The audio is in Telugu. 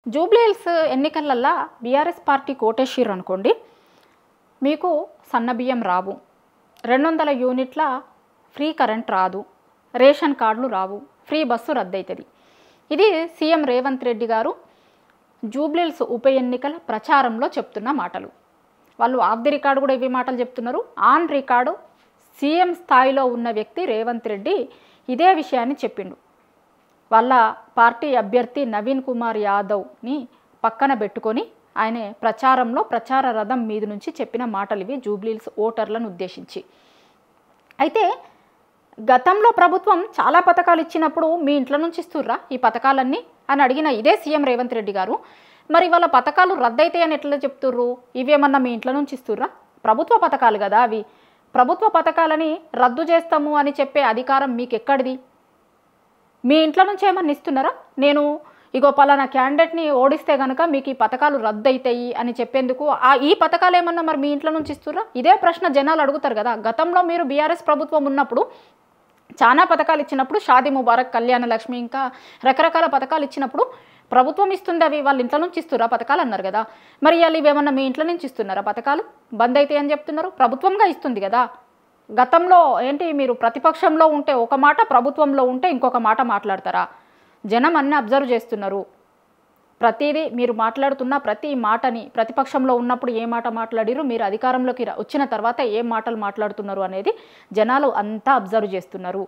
జూబ్లీహిల్స్ ఎన్నికలల్లా బీఆర్ఎస్ పార్టీ కోటేశ్వర్ అనుకోండి, మీకు సన్నబియ్యం రావు, 200 యూనిట్ల ఫ్రీ కరెంట్ రాదు, రేషన్ కార్డులు రావు, ఫ్రీ బస్సు రద్దయితది. ఇది సీఎం రేవంత్ రెడ్డి గారు జూబ్లీహిల్స్ ఉప ఎన్నికల ప్రచారంలో చెప్తున్న మాటలు. వాళ్ళు ఆఫ్ ది రికార్డు కూడా ఇవి మాటలు చెప్తున్నారు. ఆన్ రికార్డు సీఎం స్థాయిలో ఉన్న వ్యక్తి రేవంత్ రెడ్డి ఇదే విషయాన్ని చెప్పిండు. వాళ్ళ పార్టీ అభ్యర్థి నవీన్ కుమార్ యాదవ్ని పక్కన పెట్టుకొని ఆయన ప్రచారంలో ప్రచార రథం మీద నుంచి చెప్పిన మాటలు ఇవి జూబ్లీహిల్స్ ఓటర్లను ఉద్దేశించి. అయితే గతంలో ప్రభుత్వం చాలా పథకాలు ఇచ్చినప్పుడు మీ ఇంట్లో నుంచి ఇస్తుర్రా ఈ పథకాలన్నీ అని అడిగిన ఇదే సీఎం రేవంత్ రెడ్డి గారు, మరి వాళ్ళ పథకాలు రద్దయితాయని ఎట్లా చెప్తుర్రు? ఇవేమన్నా మీ ఇంట్లో నుంచి ఇస్తుర్రా? ప్రభుత్వ పథకాలు కదా అవి. ప్రభుత్వ పథకాలని రద్దు చేస్తాము అని చెప్పే అధికారం మీకు ఎక్కడిది? మీ ఇంట్లో నుంచి ఏమన్నా ఇస్తున్నారా? నేను ఇగో పలానా క్యాండిడేట్ని ఓడిస్తే కనుక మీకు ఈ పథకాలు రద్దు అవుతాయి అని చెప్పేందుకు ఈ పథకాలు ఏమన్నా మరి మీ ఇంట్లో నుంచి ఇస్తుర్రా? ఇదే ప్రశ్న జనాలు అడుగుతారు కదా. గతంలో మీరు బీఆర్ఎస్ ప్రభుత్వం ఉన్నప్పుడు చాలా పథకాలు ఇచ్చినప్పుడు, షాదీ ముబారక్, కళ్యాణ లక్ష్మి, ఇంకా రకరకాల పథకాలు ఇచ్చినప్పుడు ప్రభుత్వం ఇస్తుంది, అవి వాళ్ళ ఇంట్లో నుంచి ఇస్తురా పథకాలు అన్నారు కదా. మరి ఇవాళ ఇవేమన్నా మీ ఇంట్లో నుంచి ఇస్తున్నారా? పథకాలు బంద్ అవుతాయి అని చెప్తున్నారు. ప్రభుత్వంగా ఇస్తుంది కదా. గతంలో ఏంటి మీరు ప్రతిపక్షంలో ఉంటే ఒక మాట, ప్రభుత్వంలో ఉంటే ఇంకొక మాట మాట్లాడతారా? జనం అన్నీ అబ్జర్వ్ చేస్తున్నారు. ప్రతిదీ మీరు మాట్లాడుతున్న ప్రతి మాటని ప్రతిపక్షంలో ఉన్నప్పుడు ఏ మాట మాట్లాడిరు, మీరు అధికారంలోకి వచ్చిన తర్వాత ఏ మాటలు మాట్లాడుతున్నారు అనేది జనాలు అంతా అబ్జర్వ్ చేస్తున్నారు.